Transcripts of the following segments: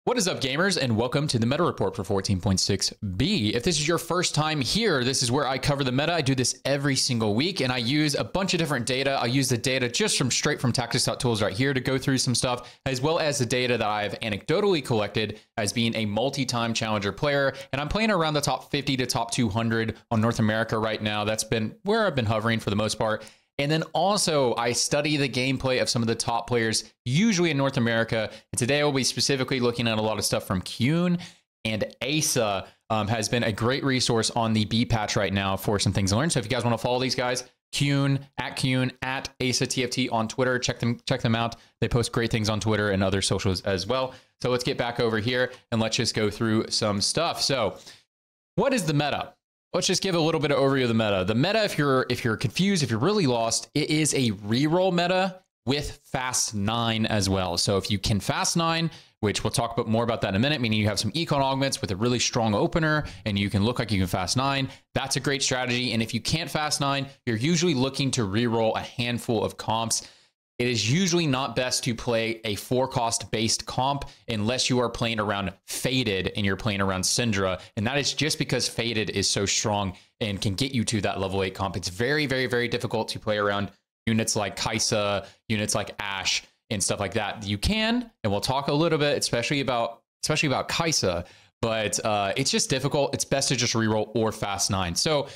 What is up, gamers, and welcome to the meta report for 14.6b. If this is your first time here, this is where I cover the meta. I do this every single week, and I use a bunch of different data. I use the data just straight from tactics.tools right here to go through some stuff, as well as the data that I've anecdotally collected as being a multi-time challenger player. And I'm playing around the top 50 to top 200 on North America right now. That's been where I've been hovering for the most part. And then also, I study the gameplay of some of the top players, usually in North America. And today, I'll be specifically looking at a lot of stuff from Kuhn, and Asa has been a great resource on the B patch right now for some things to learn. So if you guys want to follow these guys, Kuhn, at Asa TFT on Twitter, check them out. They post great things on Twitter and other socials as well. So let's get back over here and let's just go through some stuff. So what is the meta? Let's just give a little bit of overview of the meta. The meta, if you're confused, if you're really lost, it is a reroll meta with Fast 9 as well. So if you can Fast 9, which we'll talk more about that in a minute, meaning you have some econ augments with a really strong opener and you can look like you can Fast 9, that's a great strategy. And if you can't Fast 9, you're usually looking to reroll a handful of comps. It is usually not best to play a 4-cost based comp unless you are playing around Faded and you're playing around Syndra. And that is just because Faded is so strong and can get you to that level 8 comp. It's very, very, very difficult to play around units like Kaisa, units like Ashe, and stuff like that. You can, and we'll talk a little bit, especially about Kaisa, but it's just difficult. It's best to just reroll or Fast 9. So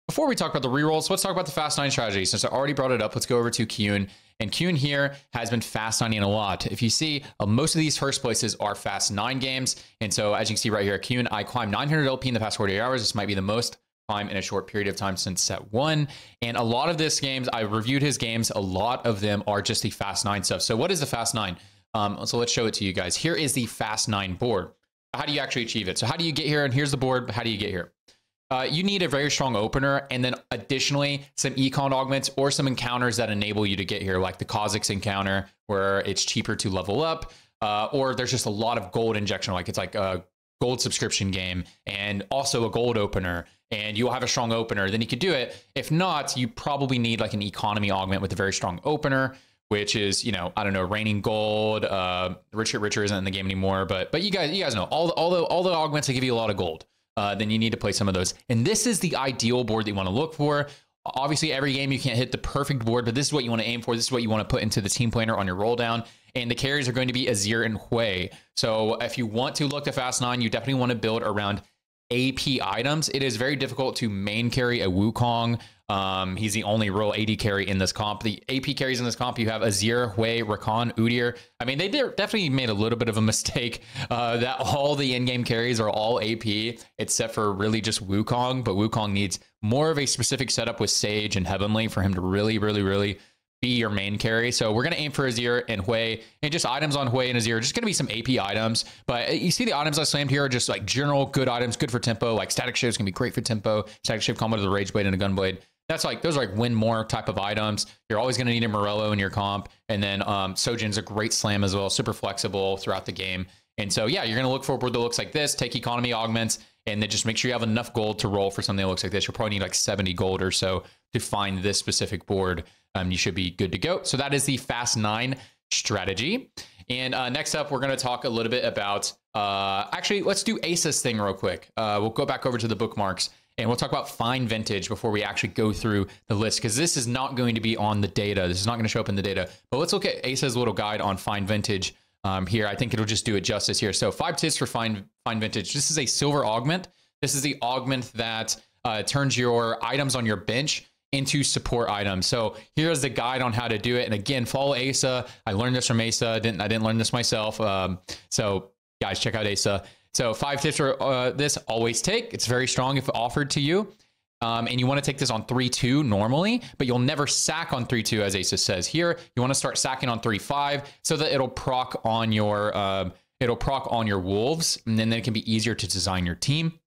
before we talk about the rerolls, let's talk about the Fast 9 strategy. Since I already brought it up, let's go over to Kuhn. And Kuhn here has been Fast 9ing a lot. If you see, most of these first places are Fast 9 games. And so as you can see right here, Kuhn, I climbed 900 LP in the past 48 hours. This might be the most climb in a short period of time since set 1. And a lot of this games, I reviewed his games. A lot of them are just the Fast 9 stuff. So what is the Fast 9? So let's show it to you guys. Here is the Fast 9 board. How do you actually achieve it? So how do you get here? And here's the board. How do you get here? You need a very strong opener, and then additionally some econ augments or some encounters that enable you to get here, like the Kha'Zix encounter, where it's cheaper to level up, or there's just a lot of gold injection, like it's like a gold subscription game, and also a gold opener, and you'll have a strong opener, then you could do it. If not, you probably need like an economy augment with a very strong opener, which is, you know, I don't know, Raining Gold. Richer isn't in the game anymore, but you guys know all the augments that give you a lot of gold. Then you need to play some of those. And this is the ideal board that you want to look for. Obviously, every game you can't hit the perfect board, but this is what you want to aim for. This is what you want to put into the team planner on your roll down. And the carries are going to be Azir and Hui. So if you want to look to Fast 9, you definitely want to build around AP items. It is very difficult to main carry a Wukong. He's the only real AD carry in this comp. The AP carries in this comp, you have Azir, Hui, Rakan, Udyr. I mean, they definitely made a little bit of a mistake that all the in-game carries are all AP, except for really just Wukong. But Wukong needs more of a specific setup with Sage and Heavenly for him to really, really, really be your main carry. So we're going to aim for Azir and Hui, and just items on Hui and Azir, just going to be some AP items. But you see the items I slammed here are just like general good items, good for tempo. Like Static Shift is going to be great for tempo. Static Shift combo to the Rage Blade and a Gunblade. That's like, those are like win more type of items. You're always going to need a Morello in your comp. And then Sojin's a great slam as well, super flexible throughout the game. And so, yeah, you're going to look for a board that looks like this, take economy augments, and then just make sure you have enough gold to roll for something that looks like this. You'll probably need like 70 gold or so to find this specific board. You should be good to go. So that is the Fast 9 strategy. And next up, we're going to talk a little bit about, actually, let's do Asa's thing real quick. We'll go back over to the bookmarks and we'll talk about Fine Vintage before we actually go through the list, because this is not going to be on the data. This is not going to show up in the data. But let's look at Asa's little guide on Fine Vintage here. I think it'll just do it justice here. So 5 tips for Fine Vintage. This is a silver augment. This is the augment that turns your items on your bench into support items. So here's the guide on how to do it. And again, follow Asa. I learned this from Asa. I didn't learn this myself. So guys, check out Asa. So 5 tips for this. Always take. It's very strong if offered to you. And you want to take this on 3-2 normally, but you'll never sack on 3-2 as Asa says here. You want to start sacking on 3-5 so that it'll proc on your wolves, and then it can be easier to design your team.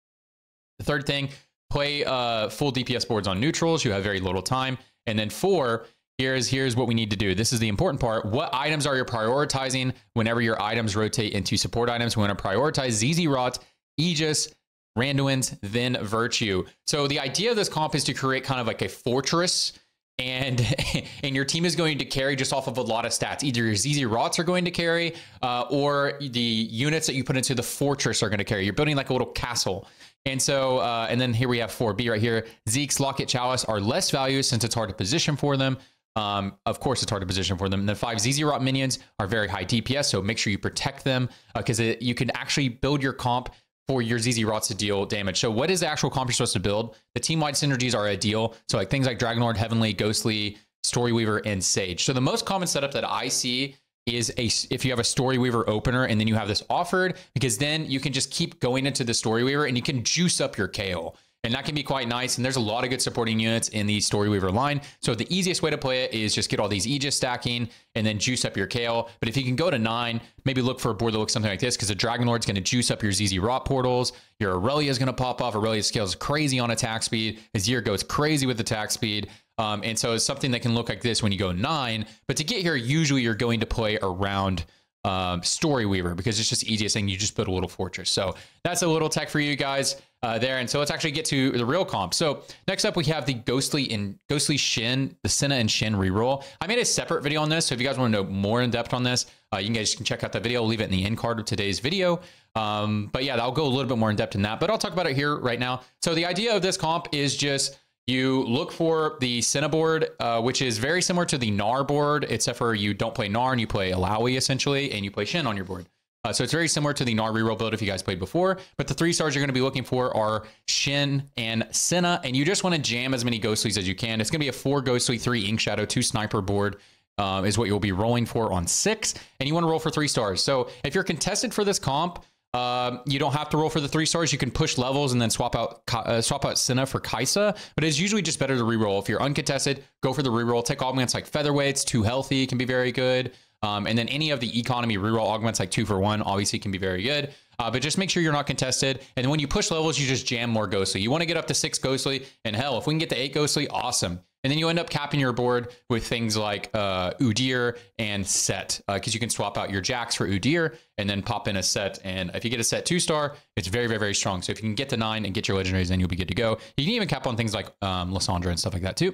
The third thing, play full DPS boards on neutrals. You have very little time. And then 4, here's what we need to do. This is the important part. What items are you prioritizing whenever your items rotate into support items? We want to prioritize ZZ Rot, Aegis, Randuin's, then Virtue. So the idea of this comp is to create kind of like a fortress and and your team is going to carry just off of a lot of stats. Either your ZZ Rots are going to carry, or the units that you put into the fortress are going to carry. You're building like a little castle. And so, and then here we have 4B right here. Zeke's, Locket, Chalice are less value since it's hard to position for them. Of course, it's hard to position for them. And the 5 ZZ Rot minions are very high DPS, so make sure you protect them, because you can actually build your comp for your ZZ Rots to deal damage. So what is the actual comp you're supposed to build? The team-wide synergies are ideal. So like things like Dragonlord, Heavenly, Ghostly, Storyweaver, and Sage. So the most common setup that I see is if you have a Storyweaver opener and then you have this offered, because then you can just keep going into the Storyweaver and you can juice up your KO. And that can be quite nice. And there's a lot of good supporting units in the Storyweaver line. So the easiest way to play it is just get all these Aegis stacking and then juice up your KO. But if you can go to 9, maybe look for a board that looks something like this, because the Dragonlord's going to juice up your ZZ Rot portals. Your Aurelia is going to pop off. Aurelia scales crazy on attack speed. Azir goes crazy with attack speed. And so it's something that can look like this when you go 9. But to get here, usually you're going to play around Storyweaver, because it's just the easiest thing. You just build a little fortress. So that's a little tech for you guys there. And so let's actually get to the real comp. So next up, we have the Ghostly Shin, the Senna and Shin reroll. I made a separate video on this, so if you guys want to know more in depth on this, you guys can check out that video. I'll leave it in the end card of today's video. But yeah, I'll go a little bit more in depth in that, but I'll talk about it here right now. So the idea of this comp is just you look for the Senna board, which is very similar to the Gnar board, except for you don't play Gnar and you play Alawi essentially, and you play Shin on your board. So it's very similar to the Gnar reroll build if you guys played before, but the 3 stars you're going to be looking for are Shin and Senna, and you just want to jam as many Ghostlies as you can. It's going to be a 4 Ghostly, 3 Ink Shadow, 2 Sniper board is what you'll be rolling for on 6, and you want to roll for 3 stars. So if you're contested for this comp, you don't have to roll for the 3 stars. You can push levels and then swap out Senna for Kaisa, but it's usually just better to reroll. If you're uncontested, go for the reroll. Take augments like Featherweights, 2 healthy can be very good. And then any of the economy reroll augments like 2 for 1 obviously can be very good. But just make sure you're not contested. And when you push levels, you just jam more Ghostly. You want to get up to 6 Ghostly, and hell, if we can get to 8 Ghostly, awesome. And then you end up capping your board with things like Udyr and Set, because you can swap out your Jax for Udyr and then pop in a Set. And if you get a Set 2-star, it's very, very, very strong. So if you can get to 9 and get your legendaries, then you'll be good to go. You can even cap on things like Lysandra and stuff like that too.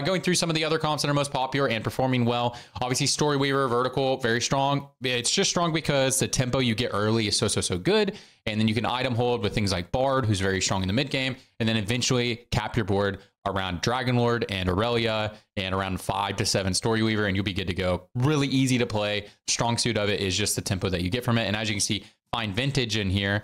Going through some of the other comps that are most popular and performing well. Obviously, Storyweaver, Vertical, very strong. It's just strong because the tempo you get early is so good. And then you can item hold with things like Bard, who's very strong in the mid game. And then eventually cap your board around Dragonlord and Aurelia and around 5 to 7 Storyweaver, and you'll be good to go. Really easy to play. Strong suit of it is just the tempo that you get from it. And as you can see, Fine Vintage in here.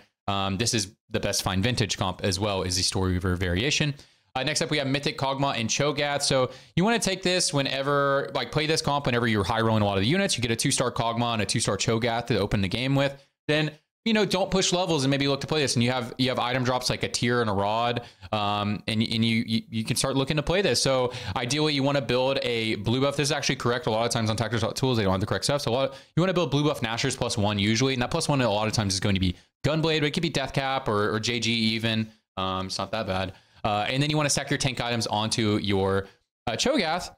This is the best Fine Vintage comp as well as the Storyweaver variation. Next up, we have Mythic, Kog'Maw, and Cho'Gath. So you want to take this whenever, like play this comp whenever you're high rolling a lot of the units. You get a 2-star Kog'Maw and a 2-star Cho'Gath to open the game with. Then, you know, don't push levels and maybe look to play this. And you have item drops like a Tear and a Rod, and you can start looking to play this. So ideally, you want to build a blue buff. This is actually correct. A lot of times on Tactics.tools, they don't have the correct stuff. So you want to build blue buff Nashers +1 usually, and that +1 a lot of times is going to be Gunblade, but it could be Deathcap or JG even. It's not that bad. And then you want to stack your tank items onto your Cho'Gath,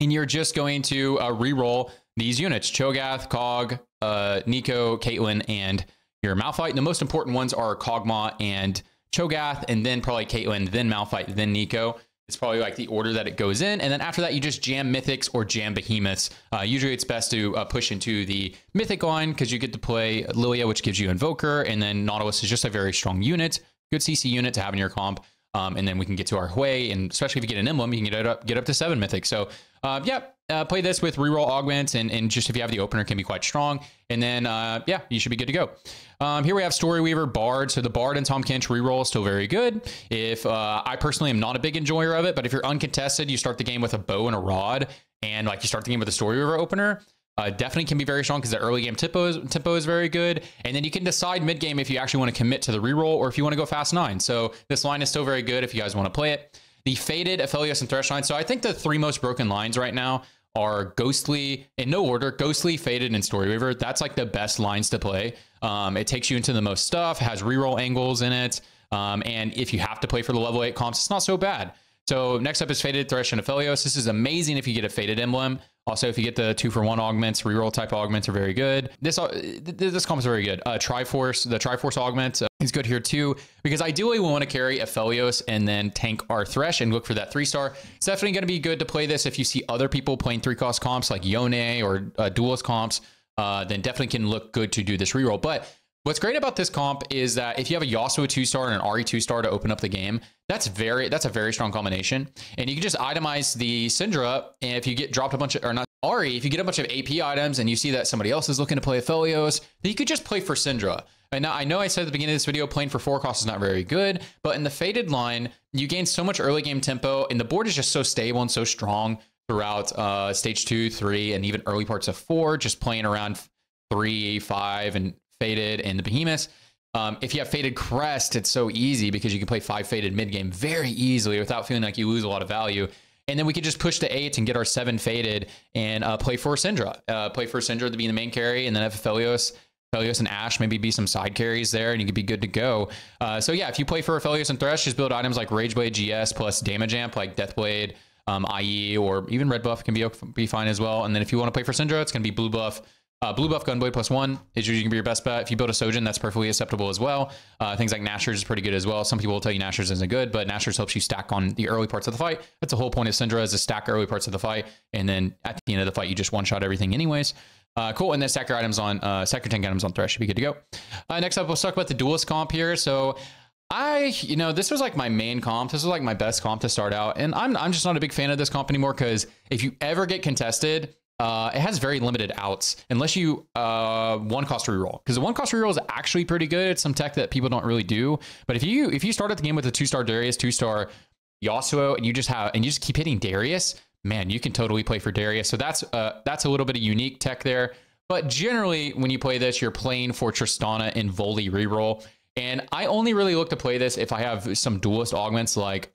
and you're just going to re-roll these units: Cho'Gath, Cog, Neeko, Caitlyn, and your Malphite. The most important ones are Kog'Maw and Cho'Gath, and then probably Caitlyn, then Malphite, then Neeko. It's probably like the order that it goes in. And then after that, you just jam Mythics or jam Behemoths. Usually it's best to push into the Mythic line because you get to play Lilia, which gives you Invoker, and then Nautilus is just a very strong unit, good CC unit to have in your comp. And then we can get to our Hui, and especially if you get an emblem, you can get up to 7 Mythic. So play this with reroll augments, and just if you have the opener, can be quite strong. And then you should be good to go. Here we have Storyweaver, Bard. So the Bard and Tahm Kench reroll is still very good. If I personally am not a big enjoyer of it, but if you're uncontested, you start the game with a bow and a rod, and like you start the game with a Storyweaver opener. Definitely can be very strong because the early game tempo is very good. And then you can decide mid game if you actually want to commit to the reroll or if you want to go fast 9. So this line is still very good if you guys want to play it. The Faded, Aphelios, and Thresh line. So I think the 3 most broken lines right now are Ghostly, in no order, Ghostly, Faded, and Storyweaver. That's like the best lines to play. It takes you into the most stuff, has reroll angles in it. And if you have to play for the level 8 comps, it's not so bad. So next up is Faded, Thresh, and Aphelios. This is amazing if you get a Faded emblem Also, if you get the 2-for-1 augments, reroll type augments are very good. This comp is very good. Triforce, the Triforce augment is good here too, because ideally we want to carry Aphelios and then tank our Thresh and look for that 3-star. It's definitely going to be good to play this if you see other people playing 3-cost comps like Yone or Duelist comps, then definitely can look good to do this reroll. But what's great about this comp is that if you have a Yasuo 2-star and an Ahri 2-star to open up the game, that's a very strong combination. And you can just itemize the Syndra, and if you get dropped a bunch of, or not Ahri, if you get a bunch of AP items and you see that somebody else is looking to play Aphelios, then you could just play for Syndra. And now I know I said at the beginning of this video, playing for 4-cost is not very good, but in the Fated line, you gain so much early game tempo, and the board is just so stable and so strong throughout stage 2, 3, and even early parts of 4, just playing around 3, 5, and Fated and the Behemoths. If you have Fated Crest, it's so easy because you can play 5 Fated mid game very easily without feeling like you lose a lot of value. And then we could just push to 8 and get our 7 Fated and play for Syndra. Play for Syndra to be the main carry, and then have Aphelios and Ashe, maybe be some side carries there, and you could be good to go. So yeah, if you play for Aphelios and Thresh, just build items like Rageblade GS plus damage amp like Deathblade, IE, or even red buff can be fine as well. And then if you want to play for Syndra, it's going to be blue buff. Blue buff Gunblade +1 is usually going to be your best bet. If you build a Sojin, that's perfectly acceptable as well. Things like Nashor's is pretty good as well. Some people will tell you Nashor's isn't good, but Nashor's helps you stack on the early parts of the fight. That's the whole point of Syndra, is to stack early parts of the fight, and then at the end of the fight, you just one-shot everything anyways. Cool, and then stack your items on, stack your tank items on Thresh, should be good to go. Next up, we'll talk about the Duelist comp here. So this was like my main comp. This was like my best comp to start out, and I'm just not a big fan of this comp anymore, because if you ever get contested, it has very limited outs unless you 1-cost reroll, because the 1-cost reroll is actually pretty good. It's some tech that people don't really do. But if you start at the game with a 2-star Darius, 2-star Yasuo, and you just keep hitting Darius, man, you can totally play for Darius. So that's a little bit of unique tech there. But generally, when you play this, you're playing for Tristana and Voli reroll. And I only really look to play this if I have some Duelist augments like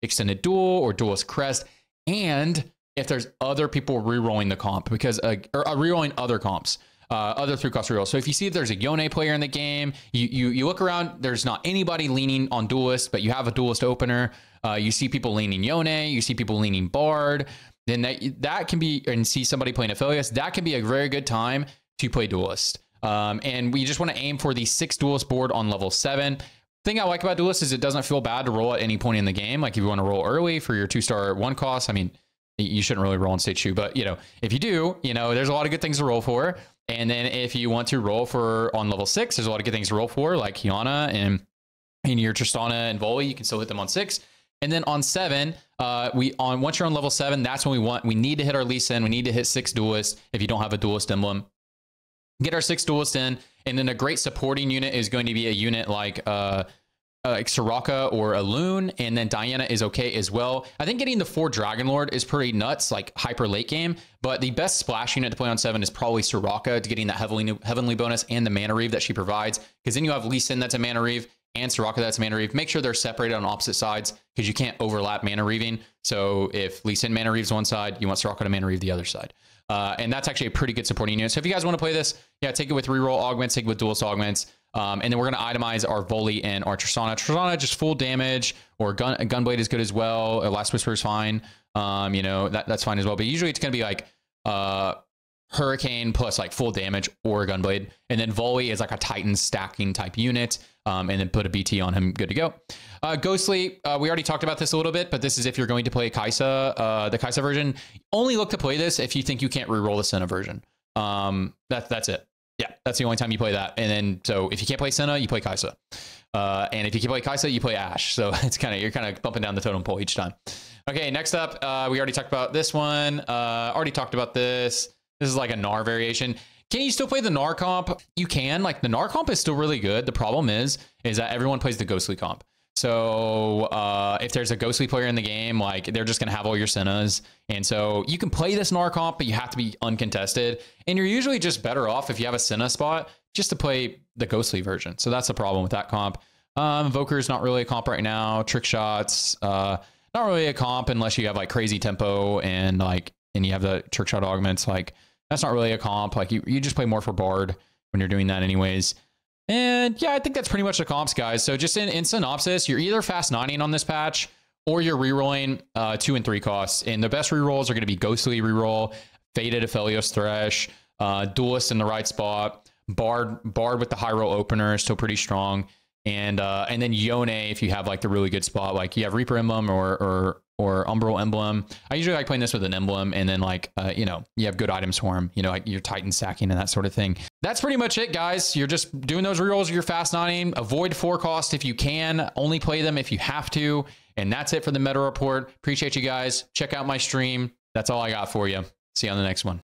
Extended Duel or Duelist Crest, and if there's other people rerolling the comp, because or rerolling other comps, other 3-cost rerolls. So if you see if there's a Yone player in the game, you look around, there's not anybody leaning on Duelist, but you have a Duelist opener. You see people leaning Yone, you see people leaning Bard, then that can be, and see somebody playing Aphelios, that can be a very good time to play Duelist. And we just want to aim for the 6 Duelist board on level 7. Thing I like about Duelist is it doesn't feel bad to roll at any point in the game. Like if you want to roll early for your 2-star 1-cost, I mean, you shouldn't really roll on stage 2, but if you do, there's a lot of good things to roll for. And then if you want to roll for on level 6, there's a lot of good things to roll for, like Kiana and your Tristana and Voli, you can still hit them on 6. And then on 7, once you're on level 7, that's when we need to hit our Lee Sin. We need to hit 6 Duelists if you don't have a Duelist emblem. Get our 6 Duelists in, and then a great supporting unit is going to be a unit like Soraka or a Loon, and then Diana is okay as well. I think getting the 4 Dragon Lord is pretty nuts, like hyper late game, but the best splash unit to play on 7 is probably Soraka, to getting that heavenly bonus and the mana reave that she provides, because then you have Lee Sin that's a mana reave and Soraka that's mana reave. Make sure they're separated on opposite sides, because you can't overlap mana reaving. So if Lee Sin mana reaves one side, you want Soraka to mana reave the other side. And that's actually a pretty good supporting unit. So if you guys want to play this, yeah, take it with reroll augments, take it with Duelist augments. And then we're going to itemize our Voli and our Tristana. Tristana, just full damage, or Gunblade is good as well. Last Whisper is fine. That's fine as well. But usually it's going to be like Hurricane plus like full damage or Gunblade. And then Voli is like a Titan stacking type unit. And then put a BT on him, good to go. Ghostly, we already talked about this a little bit, but this is if you're going to play Kai'Sa, the Kai'Sa version. Only look to play this if you think you can't reroll the Senna version. That's it. Yeah, that's the only time you play that. And then, so if you can't play Senna, you play Kai'Sa. And if you can play Kai'Sa, you play Ashe. So it's you're kind of bumping down the totem pole each time. Okay, next up, we already talked about this one. Already talked about this. This is like a Gnar variation. Can you still play the Gnar comp? You can. Like the Gnar comp is still really good. The problem is that everyone plays the Ghostly comp. So if there's a Ghostly player in the game, like they're just gonna have all your Sennas, and so you can play this Gnar comp, but you have to be uncontested, and you're usually just better off if you have a Senna spot just to play the Ghostly version. So that's the problem with that comp. Invoker is not really a comp right now. Trick shots, not really a comp unless you have like crazy tempo and you have the trick shot augments. Like that's not really a comp. Like you just play more for Bard when you're doing that anyways. And yeah, I think that's pretty much the comps, guys. So just in synopsis, you're either fast 9ing on this patch, or you're rerolling 2 and 3 costs. And the best rerolls are going to be Ghostly reroll, Faded Aphelios Thresh, Duelist in the right spot, Bard with the high roll opener is still pretty strong, and then Yone if you have like the really good spot, like you have Reaper Emblem or Umbral Emblem. I usually like playing this with an emblem, and then like you know, you have good items for him, you know, like your Titan sacking and that sort of thing. That's pretty much it, guys. You're just doing those rerolls with your fast 9 avoid 4 cost if you can, only play them if you have to, and that's it for the meta report. Appreciate you guys. Check out my stream. That's all I got for you. See you on the next one.